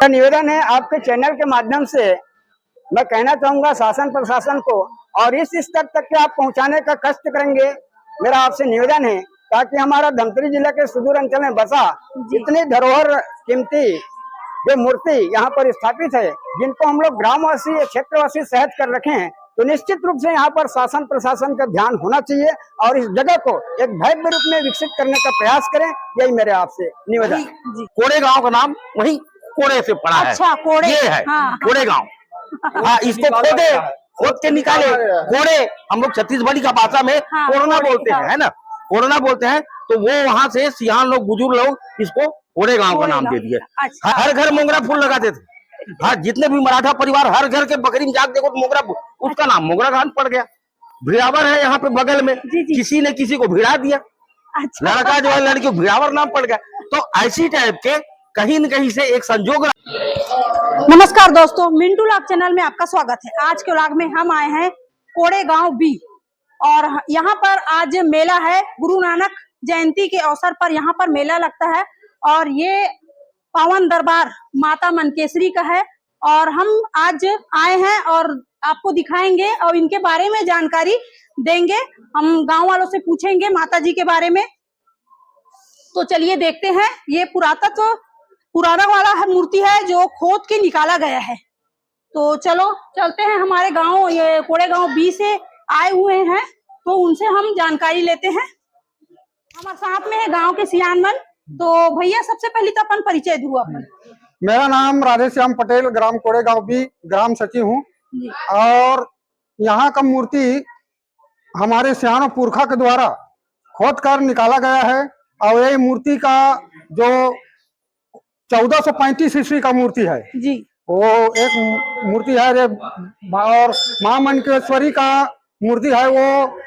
निवेदन है आपके चैनल के माध्यम से मैं कहना चाहूंगा शासन प्रशासन को, और इस स्तर तक के आप पहुंचाने का कष्ट करेंगे, मेरा आपसे निवेदन है, ताकि हमारा धमतरी जिले के सुदूर अंचल में बसा इतनी धरोहर कीमती जो मूर्ति यहाँ पर स्थापित है, जिनको हम लोग ग्रामवासी क्षेत्रवासी सहज कर रखे हैं, तो निश्चित रूप से यहाँ पर शासन प्रशासन का ध्यान होना चाहिए और इस जगह को एक भव्य रूप में विकसित करने का प्रयास करें। यही मेरे आपसे निवेदन। कोड़े गांव का नाम वही कोड़े से पड़ा है। अच्छा, कोड़े ये है। हाँ। कोड़े गांव। हाँ, इसको खोद के निकाले। कोड़े हम लोग छत्तीसगढ़ी का भाषा में कोरोना बोलते हैं, है ना, कोरोना बोलते हैं। तो वो वहाँ से सियान लोग बुजुर्ग लोग इसको कोड़े गांव का नाम दे दिए। हर घर मोगरा फूल लगाते थे। हाँ, जितने भी मराठा परिवार हर घर के बकरी में जाके देखो तो मोगरा, उसका नाम मोगरा घाट पड़ गया। भिड़ावर है यहाँ पे बगल में, किसी ने किसी को भिड़ा दिया। लड़का जो है लड़की को भिड़ावर नाम पड़ गया। तो ऐसी टाइप के कहीं न कहीं से एक संजोग। नमस्कार दोस्तों, मिंटू व्लॉग चैनल में आपका स्वागत है। आज के व्लॉग में हम आए हैं कोड़े गांव बी, और यहाँ पर आज मेला है। गुरु नानक जयंती के अवसर पर यहाँ पर मेला लगता है, और ये पावन दरबार माता मनकेश्वरी का है। और हम आज आए हैं और आपको दिखाएंगे और इनके बारे में जानकारी देंगे। हम गांव वालों से पूछेंगे माता जी के बारे में। तो चलिए देखते हैं। ये पुराना वाला मूर्ति है जो खोद के निकाला गया है। तो चलो चलते हैं हमारे गांव, ये कोड़े गांव बी से आए हुए हैं, तो उनसे हम जानकारी लेते हैं। हमारे साथ में है गांव के सियानमन। तो भैया सबसे पहले तो अपन परिचय दो अपन। मेरा नाम राधेश्याम पटेल, ग्राम कोड़े गांव बी, ग्राम सचिव हूँ। और यहाँ का मूर्ति हमारे सियानो पुरखा के द्वारा खोद कर निकाला गया है। और ये मूर्ति का जो 1435 ईस्वी का मूर्ति है जी, वो एक मूर्ति है। और मां मनकेश्वरी का मूर्ति है, वो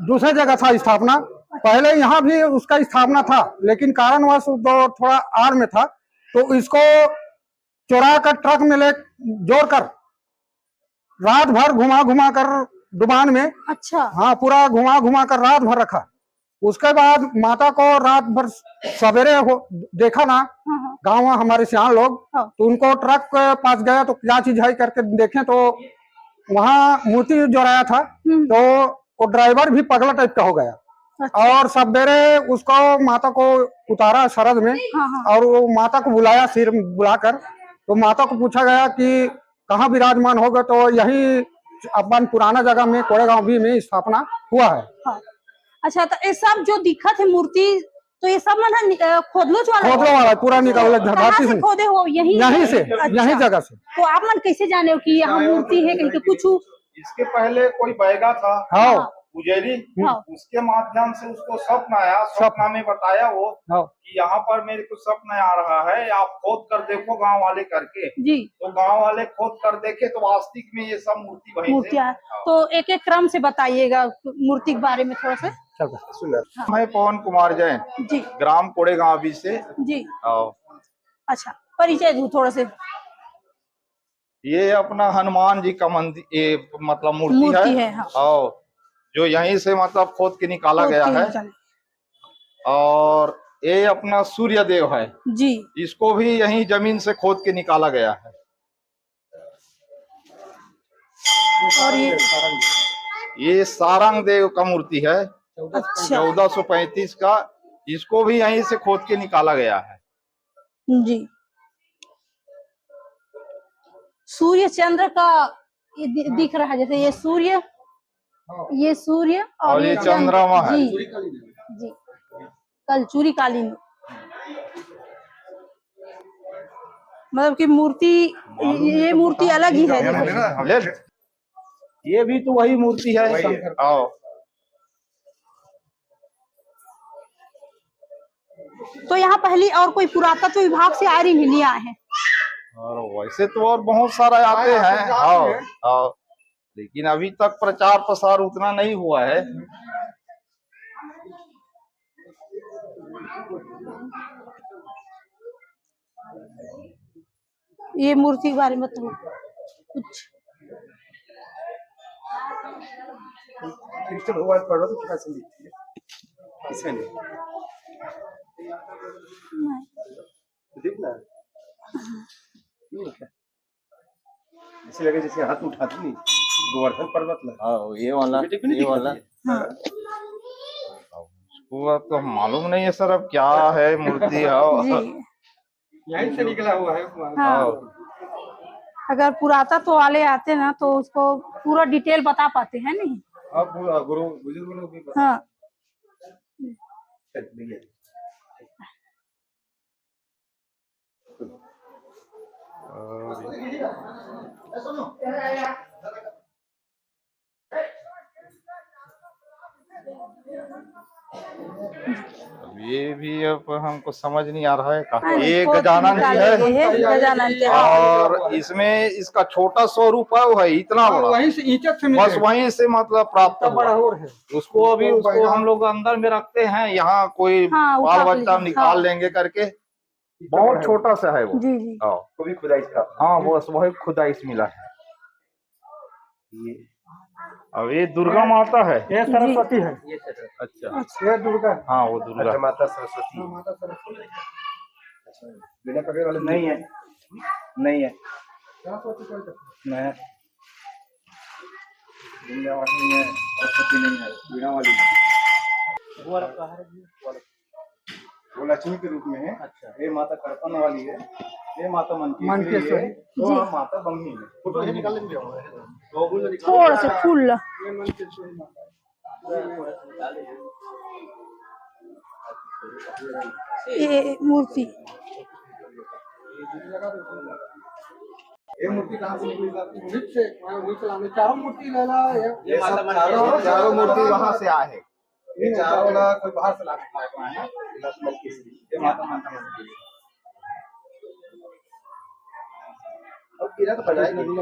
दूसरे जगह था स्थापना। पहले यहाँ भी उसका स्थापना था, लेकिन कारणवश थोड़ा आड़ में था, तो इसको चुरा कर ट्रक में ले जोड़कर रात भर घुमा कर दुकान में। अच्छा। हाँ, पूरा घुमा कर रात भर रखा। उसके बाद माता को रात भर सवेरे देखा ना गाँव हमारे सियान लोग, तो उनको ट्रक के पास गया तो क्या चीज है करके देखें, तो वहाँ मूर्ति जोड़ाया था। तो वो ड्राइवर भी पगला टाइप का हो गया। अच्छा। और सवेरे उसको माता को उतारा शरद में। और वो माता को बुलाया, सिर बुलाकर। तो माता को पूछा गया कि कहाँ विराजमान होगा, तो यही अपन पुराना जगह में कोड़े गांव भी में स्थापना हुआ है। हाँ। अच्छा, तो ये सब जो दिखत है मूर्ति, तो ये सब मतलब खोदलो वाला पूरा निकाल धरती से खोदे हो? यहीं से। अच्छा। यहीं जगह से। तो आप मन कैसे जाने हो कि यहाँ मूर्ति है कहीं? कुछ इसके पहले कोई बैगा था। हाँ। पुजारी, उसके माध्यम से उसको स्वप्न आया। स्वप्न में बताया वो कि यहाँ पर मेरे को स्वप्न आ रहा है, आप खोद कर देखो गांव वाले करके। जी। तो गांव वाले खोद कर देखे तो वास्तविक में ये सब मूर्तियां। तो एक एक क्रम से बताइएगा मूर्ति के बारे में थोड़ा सा। मैं पवन कुमार जैन जी, ग्राम कोड़े गांव भी से जी। अच्छा, परिचय दो थोड़ा से। ये अपना हनुमान जी का मंदिर, ये मतलब मूर्ति है। हाँ। और जो यहीं से मतलब खोद के निकाला गया है। और ये अपना सूर्य देव है जी, इसको भी यहीं जमीन से खोद के निकाला गया है। और ये सारंग देव का मूर्ति है। अच्छा। 1435 का, इसको भी यहीं से खोद के निकाला गया है जी। सूर्य चंद्र का दिख रहा है, जैसे ये सूर्य और ये चंद्रमा है जी। कलचूरी कालीन, मतलब कि मूर्ति, ये मूर्ति अलग ही है। ये भी तो वही मूर्ति है। तो यहाँ पहली और कोई पुरातत्व विभाग से आ रही नहीं आए हैं? और वैसे तो और बहुत सारा आते हैं। लेकिन अभी तक प्रचार प्रसार उतना नहीं हुआ है। ये मूर्ति के बारे में तो कुछ इसमें नहीं देखना ऐसे लगे जैसे हाथ में उठाती नहीं गोवर्धन पर्वत लगा। ये वाला हाँ वो तो मालूम नहीं है सर अब क्या है मूर्ति है। जी यहीं से निकला हुआ है। हाँ अगर पुरातत्व वाले आते ना तो उसको पूरा डिटेल बता पाते हैं नहीं। अब गुरु बुजुर्ग लोग भी हाँ ये भी अब हमको समझ नहीं आ रहा है कहाँ। हाँ, ये इसको गजानन जी निकाले है ये गजानन जी और इसमें इसका छोटा स्वरूप है वो है इतना बड़ा, वहीं से ईचक से बस वहीं से मतलब प्राप्त इतना बड़ा हुआ। और है। उसको अभी उसको हम लोग अंदर में रखते हैं, यहाँ कोई हाँ, बाल उठा बच्चा लीजिए, निकाल हाँ। लेंगे करके। बहुत छोटा सा है वो। जी जी हाँ को भी खुदाई का हाँ बस वही खुदाई से मिला है। अब ये दुर्गा माता है। ये सरस्वती है। अच्छा ये दुर्गा है। हाँ वो दुर्गा अच्छा माता सरस्वती माता सरस्वती बिना पकड़े वाले नहीं है नहीं है सरस्वती कोई तक मैं बिना वाली नहीं है सरस्वती नहीं है बिना वाली वो लक्ष्मी के रूप में है। अच्छा ये माता करपन वाली है, ये माता मनकेश्वरी है, तो जी। माता बंगी है। फोटो निकाल लेंगे थोड़ा सा फूल ला। ये मनकेश्वरी माता ये मूर्ति ये मूर्ति कहाँ से निकली जाती है? वहीं से वहीं से लाने चारों मूर्ति ले ला ये सब चारों मूर्ति वहाँ से आए हैं। ये चारों ला कोई बाहर से ला के आए हैं ये माता मनकेश्वरी और किरा तो बनाएगी वो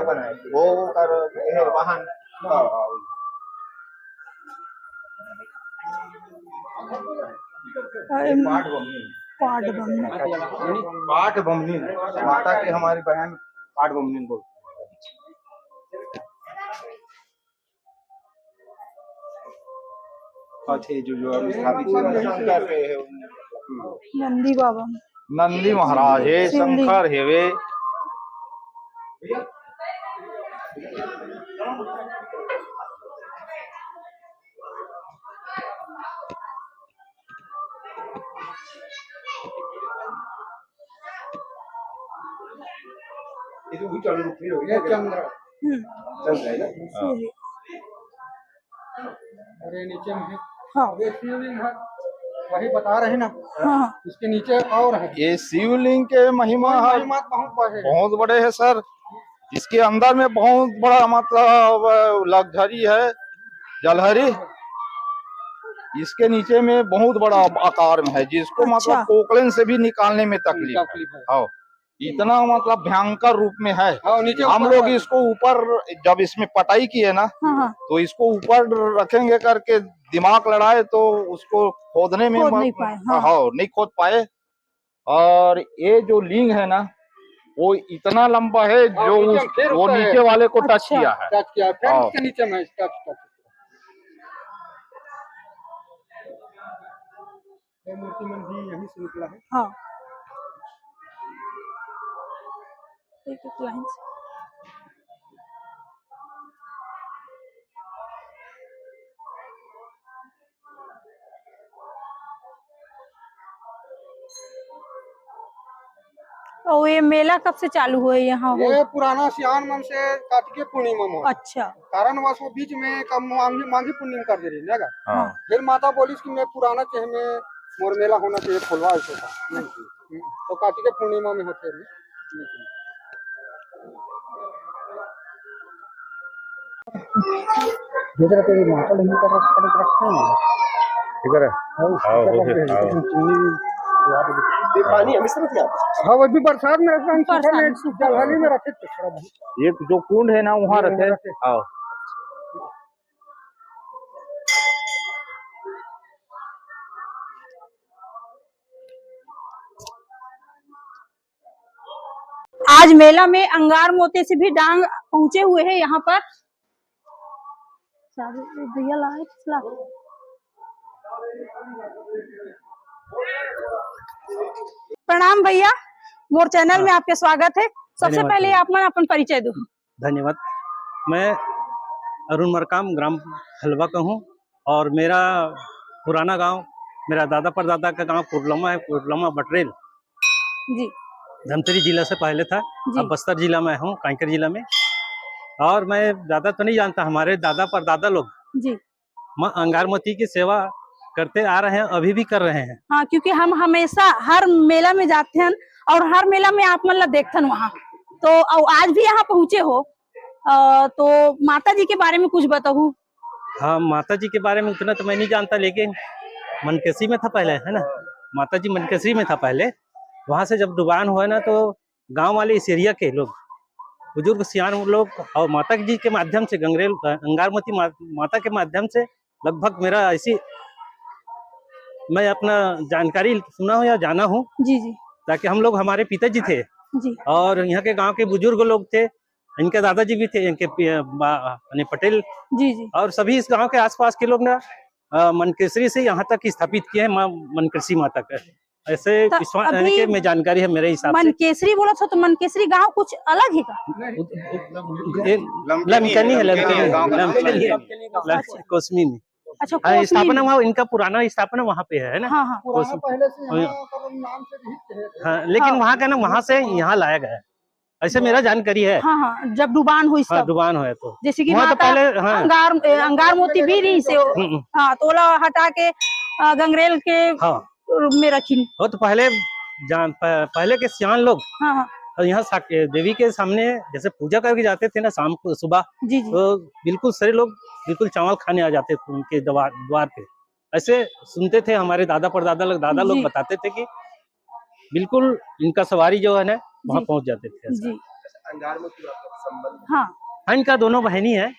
बनाएगी वो कर वाहन पाट बम पाठ बमनी माता की हमारी बहन पाठ बमनी बोलती है। अच्छे जो अभी स्थापित कर रहे हैं नंदी बाबा नंदी महाराज हे शिवलिंग। शंकर हेवे ये जो भी चालू रूप में हो ये गया चंद्र चल जाएगा। सूर्य और ये नीचे में है। हाँ ये शिवलिंग है वही बता रहे ना। हाँ इसके नीचे और है। ये शिवलिंग के महिमा है महिमा बहुत बड़े है। बहुत बड़े है सर। इसके अंदर में बहुत बड़ा मतलब लग्जरी है जलहरी। इसके नीचे में बहुत बड़ा आकार में है जिसको अच्छा। मतलब पोकलेन से भी निकालने में तकलीफ है। हाँ इतना मतलब भयंकर रूप में है। हाँ, नीचे हम ऊपर लोग है। इसको ऊपर जब इसमें पटाई किए ना हाँ हाँ तो इसको ऊपर रखेंगे करके दिमाग लड़ाए तो उसको खोदने में खोद नहीं पाए, हाँ। हाँ नहीं खोद पाए। और ये जो लिंग है ना वो इतना लंबा है जो वो नीचे वाले को टच अच्छा। किया है। टच किया फिर हाँ। इसके नीचे में टच ये मूर्ति मन भी यहीं से निकला है। हाँ एक एक लाइन से और ये मेला कब से चालू हुआ है यहाँ हो? ये पुराना सियान मन से कार्तिकीय पूर्णिमा में अच्छा कारणवश वो बीच में कम मांगी पूर्णिमा कर दे रही है। हाँ। फिर माता बोली कि मैं पुराना चाहे में मोर मेला होना चाहिए खोलवा ऐसे था। तो कार्तिकीय पूर्णिमा में होते हैं। जिधर तेरी माता नहीं कर रखते हैं इधर पानी हमेशा नहीं आता। हाँ वो भी बरसात में रखते हैं बरसात में, जलहरी में रखे थे। ये जो कुंड है ना वहाँ रखे। हाँ आज मेला में अंगार मोती से भी डांग पहुंचे हुए हैं यहाँ पर। भैया लाए प्रणाम भैया, मोर चैनल में आपके स्वागत है। सबसे धन्यवाद पहले भैया। आप मन अपन परिचय दो। धन्यवाद। मैं अरुण मरकाम ग्राम हलवा का हूँ और मेरा पुराना गांव, मेरा दादा परदादा का गांव कुरलमा है, कुरलमा बटरेल जी धमतरी जिला से पहले था। जी। अब बस्तर जिला में हूँ, कांकेर जिला में। और मैं ज्यादा तो नहीं जानता, हमारे दादा परदादा लोग जी माँ अंगारमती की सेवा करते आ रहे हैं, अभी भी कर रहे हैं। हाँ, क्योंकि हम हमेशा हर मेला में जाते हैं और हर मेला में आप मतलब देखते हैं वहाँ, तो आज भी यहाँ पहुँचे हो, तो माता जी के बारे में कुछ बताओ। हाँ, माता जी के बारे में उतना तो मैं नहीं जानता, लेकिन मनकेसी में था पहले, है ना। माता जी मनकेसी में था पहले। वहां से जब डुबान हुआ ना, तो गांव वाले इस एरिया के लोग, बुजुर्ग सियान लोग और माता जी के माध्यम से, गंगरेल अंगारमती माता के माध्यम से, लगभग मेरा ऐसी मैं अपना जानकारी सुना हूँ या जाना हूँ, जी जी ताकि हम लोग, हमारे पिताजी थे जी और यहाँ के गांव के बुजुर्ग लोग थे, इनके दादाजी भी थे, इनके पटेल जी जी। और सभी इस गांव के आसपास के लोग ना मनकेसरी से यहाँ तक स्थापित किए हैं माँ मनकेसरी माता का। ऐसे तो विश्वास अभी यानी कि मैं जानकारी है मेरे हिसाब से। मनकेसरी बोला था, तो मनकेसरी गांव कुछ अलग है का? लमकनी है, लमकनी है। कोसमी में। अच्छा, हाँ, कोसमी स्थापना में। वहाँ, इनका पुराना स्थापना वहाँ पे है ना। हाँ हाँ पुराना पहले से यहाँ पर नाम से भी थे। हाँ, लेकिन वहाँ का ना, वहाँ से यहाँ लाया गया है, ऐसे मेरा जानकारी है। हाँ हाँ, जब डुबान हुई हाँ, तब। डुबान हुआ तो जैसे कि वहाँ तो माता पहले, हाँ, अंगार मोती भी रही से, हाँ, तोला हटा के गंगरेल के हाँ में रखी। वो तो पहले पहले के सियान लोग हाँ हाँ और यहाँ देवी के सामने जैसे पूजा करके जाते थे ना, शाम को सुबह, जी जी। तो बिल्कुल सारे लोग बिल्कुल चावल खाने आ जाते थे उनके द्वार पे। ऐसे सुनते थे हमारे दादा परदादा लोग, दादा लोग जी। बताते थे कि बिल्कुल इनका सवारी जो है ना, वहाँ जी। पहुँच जाते थे। जी अंगारमती आपका संबंध हाँ हाँ, इनका दोनों बहनी है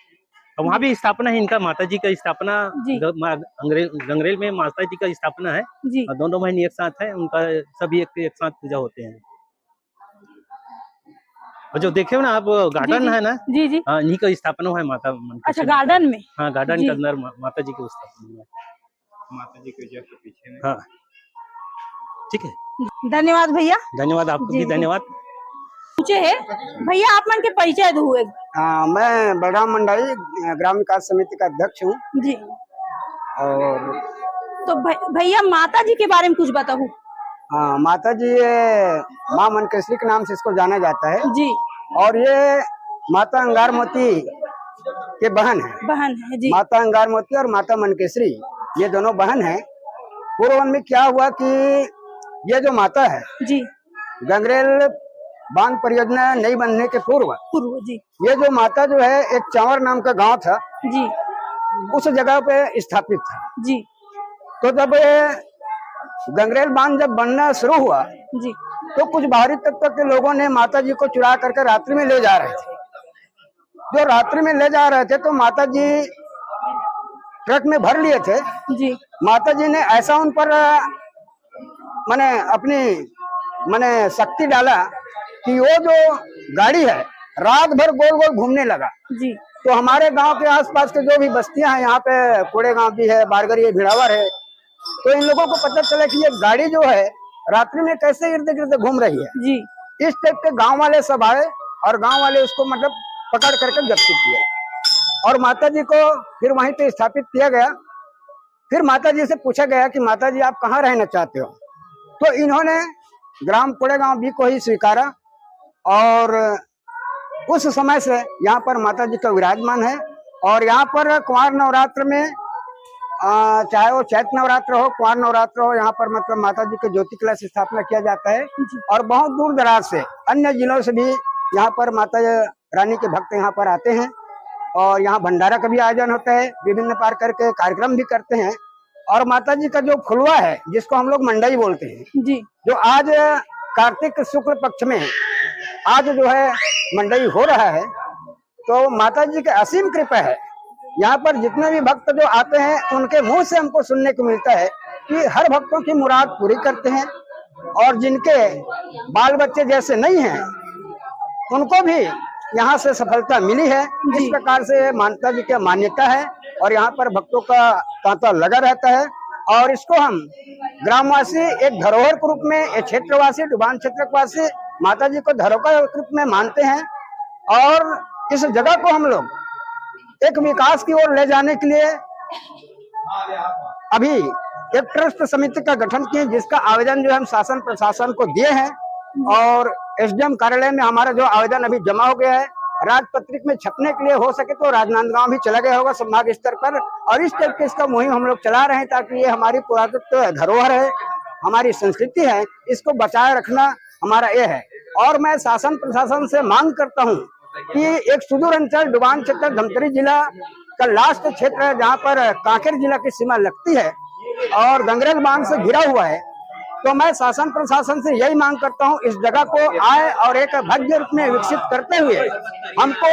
और वहाँ भी स्थापना है, इनका माता जी का स्थापना जी। गंगरेल में माता जी का स्थापना है जी और दोनों बहन एक साथ है, उनका सभी एक साथ पूजा होते हैं। और जो देखे हो ना आप, गार्डन जी, है ना, जी जी। हाँ, इन्हीं का स्थापना हुआ है माता अच्छा, गार्डन में। हाँ, गार्डन जी। के अंदर माता जी की स्थापना हुआ है। माता जी के जस्ट पीछे में। हाँ, ठीक है। धन्यवाद भैया। धन्यवाद, आपको जी, भी जी। धन्यवाद। पूछे है भैया, आप मन के परिचय दो। मैं बलराम मंडाई, ग्राम विकास समिति का अध्यक्ष हूँ। जी। और तो भैया, माता जी के बारे में कुछ बताओ। हाँ, माता जी ये माँ मनकेसरी के नाम से इसको जाना जाता है। जी। और ये माता अंगारमती के बहन है। बहन है जी। माता अंगारमती और माता मनकेसरी, ये दोनों बहन हैं। पूर्व में क्या हुआ कि ये जो माता है, जी। गंगरेल बांध परियोजना नहीं बनने के पूर्व जी। ये जो माता जो है, एक चावर नाम का गांव था जी। उस जगह पे स्थापित था। जी। तो जब गंगरेल बांध जब बनना शुरू हुआ, जी। तो कुछ बाहरी तत्व के लोगों ने माता जी को चुरा करके रात्रि में ले जा रहे थे। जो रात्रि में ले जा रहे थे, तो माता जी ट्रक में भर लिए थे। जी। माता जी ने ऐसा उन पर माने अपनी माने शक्ति डाला कि वो जो गाड़ी है रात भर गोल गोल घूमने लगा। जी। तो हमारे गांव के आसपास के जो भी बस्तियां हैं, यहाँ पे कोड़े गांव भी है, बारगरी है, भिड़ावर है, तो इन लोगों को पता चला कि ये गाड़ी जो है रात्रि में कैसे इर्द गिर्द घूम रही है। जी। इस टाइप के गांव वाले सब आए और गांव वाले उसको मतलब पकड़ करके जब्त किया और माता जी को फिर वहीं पे स्थापित किया गया। फिर माता जी से पूछा गया कि माता जी आप कहाँ रहना चाहते हो, तो इन्होंने ग्राम कोड़े गांव भी को ही स्वीकारा और उस समय से यहाँ पर माता जी का विराजमान है। और यहाँ पर कुंवार नवरात्र में चाहे वो चैत नवरात्र हो, कुंवार नवरात्र हो, यहाँ पर मतलब माता जी के ज्योति कलश स्थापना किया जाता है। और बहुत दूर दराज से अन्य जिलों से भी यहाँ पर माता रानी के भक्त यहाँ पर आते हैं और यहाँ भंडारा का भी आयोजन होता है, विभिन्न प्रकार के कार्यक्रम भी करते हैं। और माता जी का जो फुलवा है, जिसको हम लोग मंडई बोलते हैं, जी। जो आज कार्तिक शुक्ल पक्ष में आज जो है मंडई हो रहा है, तो माता जी की असीम कृपा है। यहाँ पर जितने भी भक्त जो आते हैं, उनके मुंह से हमको सुनने को मिलता है कि हर भक्तों की मुराद पूरी करते हैं और जिनके बाल बच्चे जैसे नहीं हैं, उनको भी यहाँ से सफलता मिली है। इस प्रकार से माता जी की मान्यता है और यहाँ पर भक्तों का तांता लगा रहता है। और इसको हम ग्रामवासी एक धरोहर के रूप में, एक क्षेत्रवासी, डुबान क्षेत्रवासी माता जी को धरोहर के रूप में मानते हैं। और इस जगह को हम लोग एक विकास की ओर ले जाने के लिए अभी एक ट्रस्ट समिति का गठन किए, जिसका आवेदन जो हम शासन प्रशासन को दिए हैं। और एसडीएम कार्यालय में हमारा जो आवेदन अभी जमा हो गया है, राजपत्रित में छपने के लिए हो सके तो राजनांदगांव भी चला गया होगा संभाग स्तर पर। और इस टाइप के इसका मुहिम हम लोग चला रहे हैं, ताकि ये हमारी पुरातत्व धरोहर है, हमारी संस्कृति है, इसको बचाए रखना हमारा ये है। और मैं शासन प्रशासन से मांग करता हूँ कि एक सुदूर अंचल डुबान क्षेत्र धमतरी जिला का लास्ट क्षेत्र है, जहाँ पर कांकेर जिला की सीमा लगती है और गंगरेल बांध से घिरा हुआ है। तो मैं शासन प्रशासन से यही मांग करता हूँ, इस जगह को आए और एक भव्य रूप में विकसित करते हुए हमको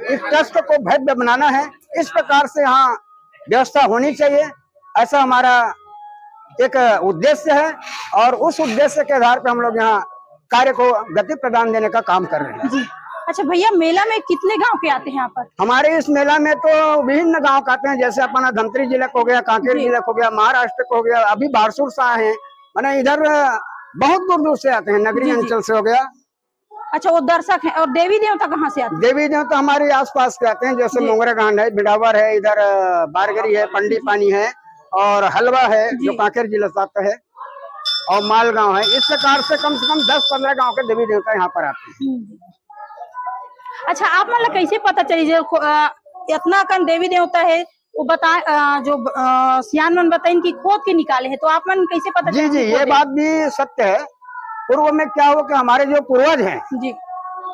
इस ट्रस्ट को भव्य बनाना है। इस प्रकार से यहाँ व्यवस्था होनी चाहिए, ऐसा हमारा एक उद्देश्य है। और उस उद्देश्य के आधार पर हम लोग यहाँ कार्य को गति प्रदान देने का काम कर रहे हैं। जी। अच्छा भैया, मेला में कितने गांव के आते हैं यहाँ पर? हमारे इस मेला में तो विभिन्न गांव का आते हैं, जैसे अपना धमतरी जिला को हो गया, कांकेर जिला को हो गया, महाराष्ट्र को हो गया, अभी बारसूर से आए हैं, मैंने इधर बहुत दूर दूर से आते हैं, नगरीय अंचल से हो गया। अच्छा, वो दर्शक हैं। और देवी देवता कहाँ से आते हैं? देवी देवता हमारे आसपास के आते हैं, जैसे मोंगरा गांड है, बिडावर है, इधर बारगरी है, पंडी पानी है और हलवा है जो कांकेर जिला से आता है, और मालगांव है। इस प्रकार से कम 10-15 गांव के देवी देवता यहाँ पर आते हैं। अच्छा, आप मतलब कैसे पता चली जो इतना कन देवी देवता है, वो बता जो सियान मन बताए इनकी खोद के निकाले हैं, तो आप मन कैसे पता? जी जी, ये बात भी सत्य है। पूर्व में क्या हुआ कि हमारे जो पूर्वज हैं जी,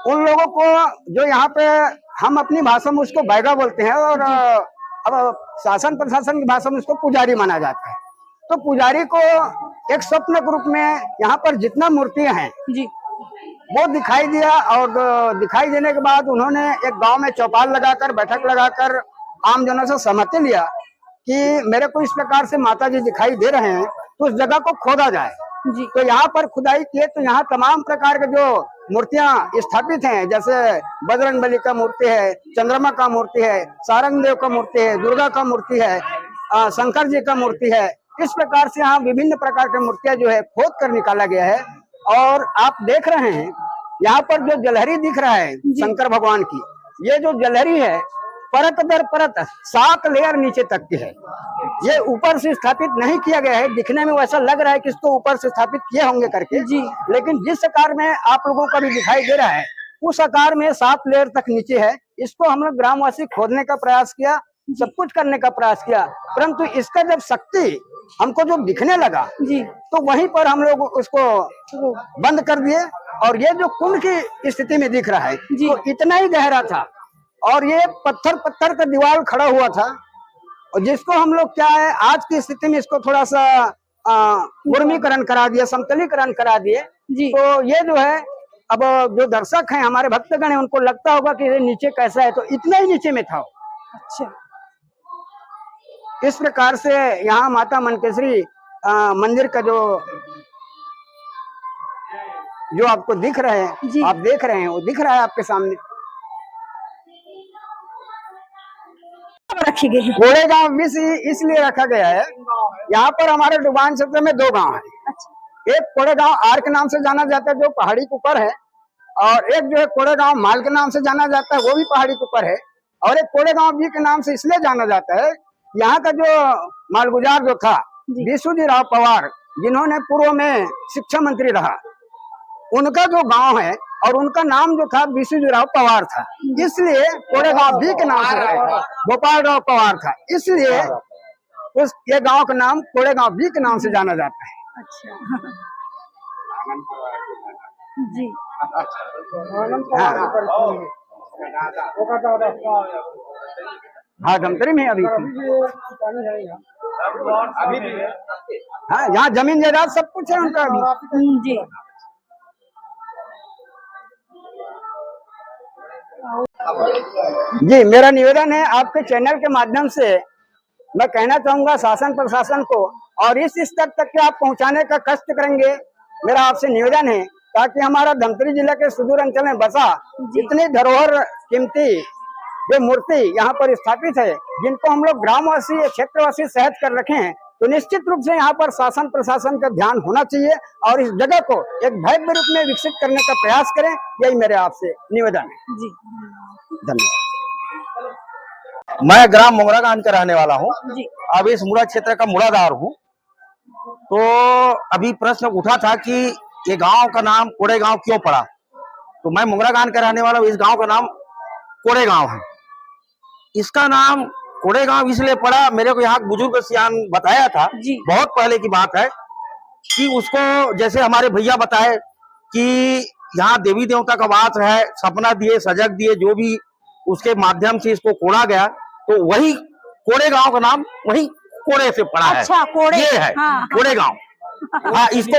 उन लोगों को जो यहाँ पे हम अपनी भाषा में उसको बैगा बोलते हैं, और अब शासन प्रशासन की भाषा में उसको पुजारी माना जाता है। तो पुजारी को एक स्वप्न के रूप में यहाँ पर जितना मूर्तियां हैं जी, वो दिखाई दिया। और दिखाई देने के बाद उन्होंने एक गांव में चौपाल लगाकर, बैठक लगाकर आम जनों से सहमति लिया कि मेरे को इस प्रकार से माता जी दिखाई दे रहे हैं, तो उस जगह को खोदा जाए। जी। तो यहाँ पर खुदाई किए तो यहाँ तमाम प्रकार के जो मूर्तियां स्थापित हैं, जैसे बजरंगबली का मूर्ति है, चंद्रमा का मूर्ति है, सारंग देव का मूर्ति है, दुर्गा का मूर्ति है, शंकर जी का मूर्ति है। इस प्रकार से यहाँ विभिन्न प्रकार की मूर्तियां जो है खोद कर निकाला गया है। और आप देख रहे हैं यहाँ पर जो जलहरी दिख रहा है शंकर भगवान की, ये जो जलहरी है परत दर परत 7 लेयर नीचे तक की है। ये ऊपर से स्थापित नहीं किया गया है, दिखने में वैसा लग रहा है कि इसको ऊपर से स्थापित किए होंगे करके जी, लेकिन जिस आकार में आप लोगों को भी दिखाई दे रहा है उस आकार में 7 लेयर तक नीचे है। इसको हम लोग ग्रामवासी खोदने का प्रयास किया, सब कुछ करने का प्रयास किया, परंतु इसका जब शक्ति हमको जो दिखने लगा जी, तो वहीं पर हम लोग उसको बंद कर दिए। और ये जो कुंड की स्थिति में दिख रहा है तो इतना ही गहरा था, और ये पत्थर का दीवार खड़ा हुआ था, और जिसको हम लोग क्या है आज की स्थिति में इसको थोड़ा सा गुरमीकरण करा दिया, समतलीकरण करा दिए। तो ये जो है, अब जो दर्शक हैं हमारे भक्तगण हैं, उनको लगता होगा कि ये नीचे कैसा है, तो इतना ही नीचे में था। अच्छा, इस प्रकार से यहाँ माता मनकेश्वरी मंदिर का जो आपको दिख रहे हैं, आप देख रहे हैं, वो दिख रहा है आपके सामने। रखी गई है कोड़े गांव भी इसलिए रखा गया है, यहाँ पर हमारे डुबान क्षेत्र में 2 गांव है। अच्छा। एक कोड़े गांव आर के नाम से जाना जाता है जो पहाड़ी के ऊपर है, और एक जो है कोड़े गांव माल के नाम से जाना जाता है, वो भी पहाड़ी के ऊपर है। और एक कोड़े गांव बी के नाम से इसलिए जाना जाता है, यहाँ का जो मालगुजार जो था विशुजी राव पवार, जिन्होंने पूर्व में शिक्षा मंत्री रहा, उनका जो गांव है और उनका नाम जो था विशुजीराव पवार था, इसलिए कोड़े गांव बी के नाम से गोपाल राव पवार था, इसलिए उस ये गांव का नाम कोड़े गांव बी के नाम से जाना जाता है। अच्छा जी, हाँ धमतरी में अभी भी हाँ, यहाँ जमीन जायदाद सब कुछ है उनका अभी जी। जी, मेरा निवेदन है आपके चैनल के माध्यम से मैं कहना चाहूंगा शासन प्रशासन को, और इस स्तर तक के आप पहुंचाने का कष्ट करेंगे, मेरा आपसे निवेदन है, ताकि हमारा धमतरी जिला के सुदूर अंचल में बसा इतनी धरोहर कीमती जो मूर्ति यहाँ पर स्थापित है, जिनको हम लोग ग्रामवासी क्षेत्रवासी सहज कर रखे हैं, तो निश्चित रूप से यहाँ पर शासन प्रशासन का ध्यान होना चाहिए और इस जगह को एक भव्य रूप में विकसित करने का प्रयास करें, यही मेरे आपसे निवेदन है जी। धन्यवाद। मैं ग्राम मोगरागान का रहने वाला हूँ। जी। अब इस मुड़ा क्षेत्र का मुड़ादार हूँ। तो अभी प्रश्न उठा था कि ये गांव का नाम कोड़े गांव क्यों पड़ा। तो मैं मोगरागान का रहने वाला हूँ। इस गांव का नाम कोड़े गांव है। इसका नाम कोड़े गांव इसलिए पड़ा, मेरे को यहाँ बुजुर्ग सियान बताया था, बहुत पहले की बात है, कि उसको जैसे हमारे भैया बताए कि यहाँ देवी देवता का वास है, सपना दिए, सजग दिए, जो भी उसके माध्यम से इसको कोड़ा गया, तो वही कोड़े गांव का नाम वही कोड़े से पड़ा है। अच्छा, कोड़े, ये है हाँ, कोड़े गांव। हाँ, इसको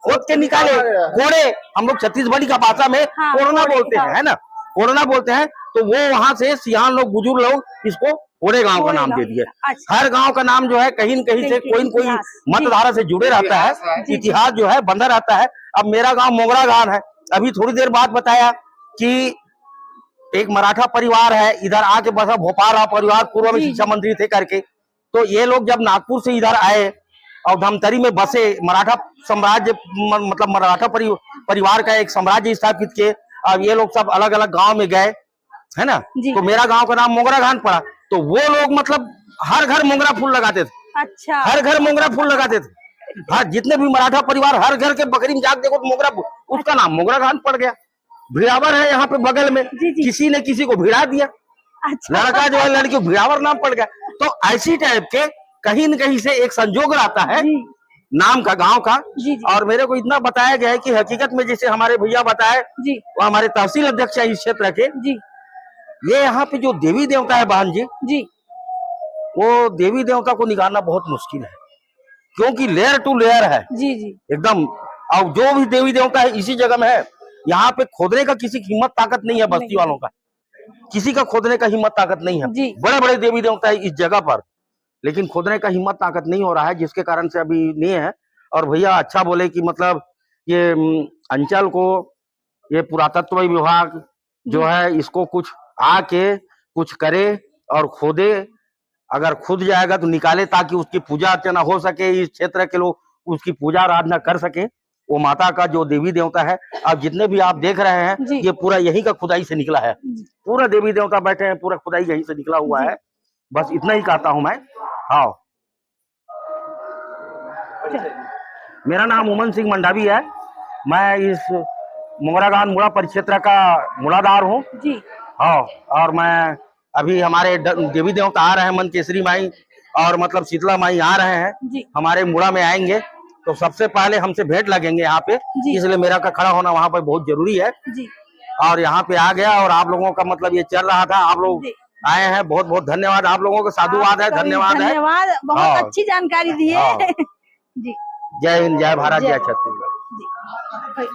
खोद के निकाले कोड़े, हम लोग छत्तीसगढ़ी का भाषा में कोड़ना बोलते हैं, है ना, कोड़ना बोलते हैं। तो वो वहां से सियान लोग, बुजुर्ग लोग इसको कोड़े गांव का नाम दे दिए। हर गांव का नाम जो है कहीं न कहीं से कोई न कोई मतधारा से जुड़े रहता है, इतिहास जो है बंधा रहता है। अब मेरा गांव मोगरागान है। अभी थोड़ी देर बाद बताया कि एक मराठा परिवार है, इधर आके बसा भोपाल परिवार, पूर्व में शिक्षा मंत्री थे करके। तो ये लोग जब नागपुर से इधर आए और धमतरी में बसे, मराठा साम्राज्य मतलब मराठा परिवार का एक साम्राज्य स्थापित किए। अब ये लोग सब अलग अलग गांव में गए, है ना। तो मेरा गांव का नाम मोगरागान पड़ा। तो वो लोग मतलब हर घर मोगरा फूल लगाते थे। अच्छा, हर घर मोगरा फूल लगाते थे। हाँ, जितने भी मराठा परिवार, हर घर के बकरी में जाके देखो तो मोगरा, उसका नाम मोगरागान पड़ गया। भिड़ावर है यहाँ पे बगल में, किसी ने किसी को भिड़ा दिया। अच्छा। लड़का जो है लड़की को भिड़ावर नाम पड़ गया। तो ऐसी टाइप के कहीं न कहीं से एक संजोग रहता है नाम का, गांव का। और मेरे को इतना बताया गया है कि हकीकत में जैसे हमारे भैया बताए, वो हमारे तहसील अध्यक्ष है इस क्षेत्र के, ये यहाँ पे जो देवी देवता है बहन जी, वो देवी देवता को निकालना बहुत मुश्किल है, क्योंकि लेयर टू लेयर है एकदम। और जो भी देवी देवता है इसी जगह में है। यहाँ पे खोदने का किसी की हिम्मत ताकत नहीं है, बस्ती वालों का किसी का खोदने का हिम्मत ताकत नहीं है। बड़े बड़े देवी देवता है इस जगह पर, लेकिन खोदने का हिम्मत ताकत नहीं हो रहा है, जिसके कारण से अभी नहीं है। और भैया अच्छा बोले कि मतलब ये अंचल को, ये पुरातत्व विभाग जो है, इसको कुछ आके कुछ करे और खोदे। अगर खुद जाएगा तो निकाले, ताकि उसकी पूजा अर्चना हो सके, इस क्षेत्र के लोग उसकी पूजा आराधना कर सके। वो माता का जो देवी देवता है, अब जितने भी आप देख रहे हैं, ये पूरा यही का खुदाई से निकला है। पूरा देवी देवता बैठे हैं, पूरा खुदाई यही से निकला हुआ है। बस इतना ही कहता हूं मैं। हाँ, मेरा नाम उमन सिंह मंडावी है। मैं इस मोगरागान मुड़ा परिक्षेत्र का मुड़ादार हूँ। हाँ, और मैं अभी हमारे देवी देवता आ रहे हैं, मन केसरी माई और मतलब शीतला माई आ रहे हैं, हमारे मुड़ा में आएंगे। तो सबसे पहले हमसे भेंट लगेंगे यहाँ पे, इसलिए मेरा का खड़ा होना वहाँ पे बहुत जरूरी है। और यहाँ पे आ गया, और आप लोगों का मतलब ये चल रहा था, आप लोग आए हैं, बहुत बहुत धन्यवाद आप लोगों का, साधुवाद है, धन्यवाद है। बहुत अच्छी जानकारी दी है। जय हिंद, जय भारत, जय छत्तीसगढ़।